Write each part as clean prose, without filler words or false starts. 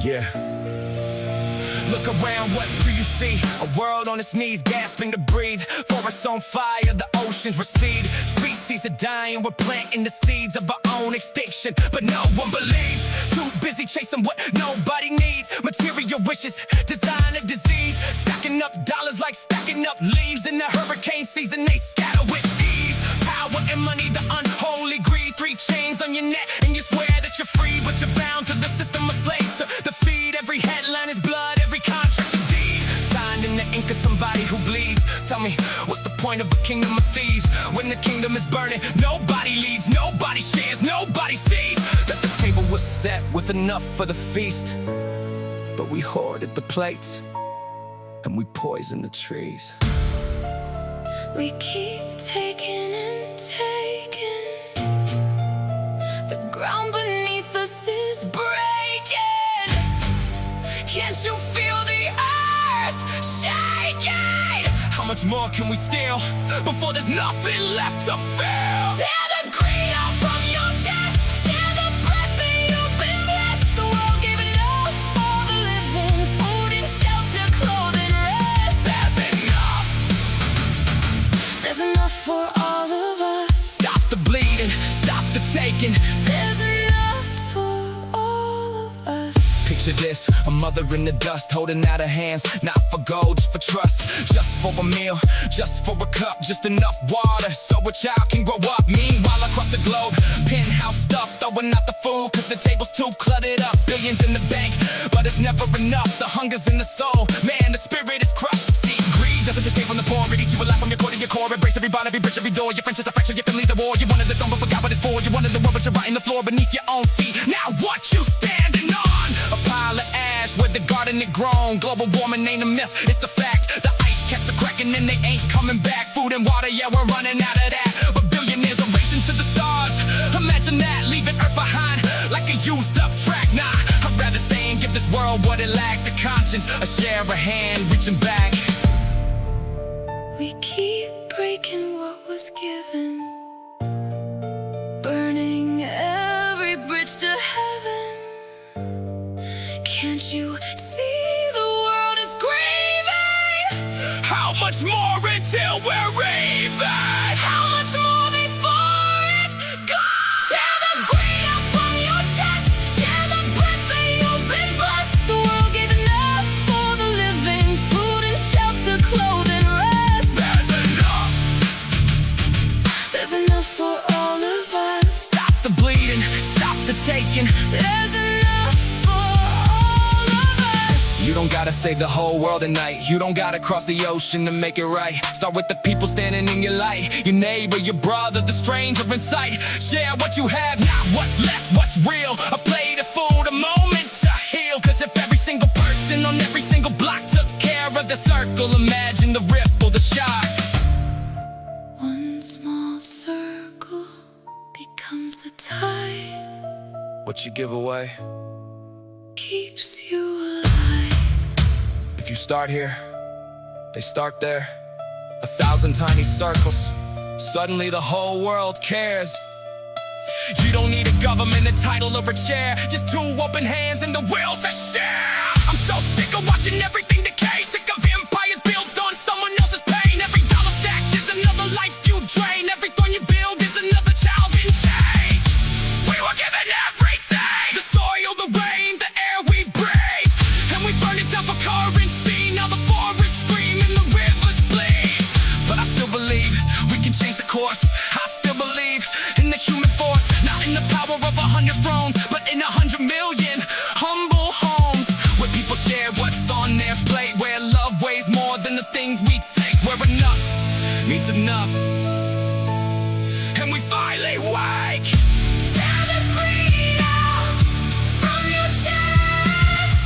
Yeah. Look around, what do you see? A world on its knees, gasping to breathe. Forests on fire, the oceans recede. Species are dying, we're planting the seeds of our own extinction. But no one believes, too busy chasing what nobody needs. Material wishes, design a disease. Stacking up dollars like stacking up leaves. In the hurricane season, they scatter with ease. Power and money, the unholy greed. 3 chains on your neck, and you swear that you're free. But you're bound to the system, a slave to the feed. Every headline is blood, every contract a deed. Signed in the ink of somebody who bleeds. Tell me, what's the point of a kingdom of thieves? When the kingdom is burning, nobody leads, nobody shares, nobody sees that the table was set with enough for the feast. But we hoarded the plates, and we poisoned the trees. We keep taking and taking. The ground beneath us is breaking. Can't you feel the earth shaking? How much more can we steal before there's nothing left to feel? Tear the greed out from your chest. Share the breath that you've been blessed. The world gave enough for the living. Food and shelter, clothing, rest. There's enough. There's enough for all of us. Stop the bleeding, stop the taking. There's enough for all of us. Picture this, a mother in the dust, holding out her hands, not for gold, just for trust. Just for a meal, just for a cup, just enough water so a child can grow up. Meanwhile across the globe, penthouse stuff, throwing out the food cause the table's too cluttered up. Billions in the bank, but it's never enough. The hunger's in the soul, man, the spirit is crushed. See, greed doesn't just came from the poor, it eats you alive from your core to your core. Embrace every bond, every bridge, every door. Your friendships are fractured, your family's a war. You wanted the throne but forgot what it's for. You wanted the world but you're rotting the floor beneath your own feet. Now what you standing on? A pile of ash where the garden had grown. Global warming ain't a myth, it's a fact. The ice caps are cracking and they ain't coming back. Food and water, yeah, we're running out of that. But billionaires are racing to the stars. Imagine that, leaving Earth behind like a used up track. Nah, I'd rather stay and give this world what it lacks. A conscience, a share, a hand reaching back. We keep breaking what was given, burning every bridge to heaven. Can't you see the world is grieving? How much more until we're even? How much more before it's gone? Tear the greed out from your chest. Share the breath that you've been blessed. The world gave enough for the living. Food and shelter, clothing, rest. There's enough. There's enough for all of us. Stop the bleeding, stop the taking. There's enough for all of us. You don't gotta save the whole world at night. You don't gotta cross the ocean to make it right. Start with the people standing in your light. Your neighbor, your brother, the stranger in sight. Share what you have, not what's left, what's real. A plate of food, a moment to heal. Cause if every single person on every single block took care of the circle, imagine the ripple, the shock. One small circle becomes the tide. What you give away, Keeps you alive. if you start here, they start there. 1,000 tiny circles, suddenly the whole world cares. You don't need a government, a title, or a chair. Just 2 open hands and the will to share. I'm so sick of watching everything decay. Sick of empires built on someone else's pain. Every dollar stacked is another life you drain. Every throne you build is another child in chains. We were given everything, the soil, the rain, the air we breathe, and we burned it down for currency. Now the forests scream and the rivers bleed. But I still believe we can change the course. I still believe in the human force, not in the power of 100 thrones, but in 100 million humble homes, where people share what's on their plate, where love weighs more than the things we take, where enough means enough, and we finally wake. Tear the greed out from your chest.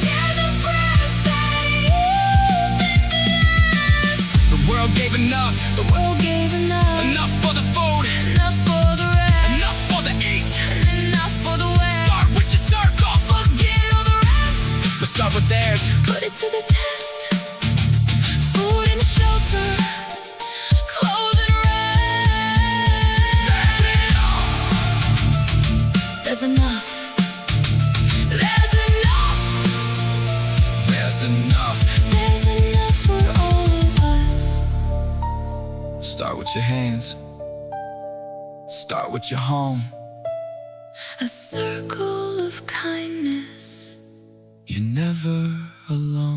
Share the breath that you've been blessed. The world gave enough, The world gave enough. enough Start with your hands. Start with your home. A circle of kindness. You're never alone.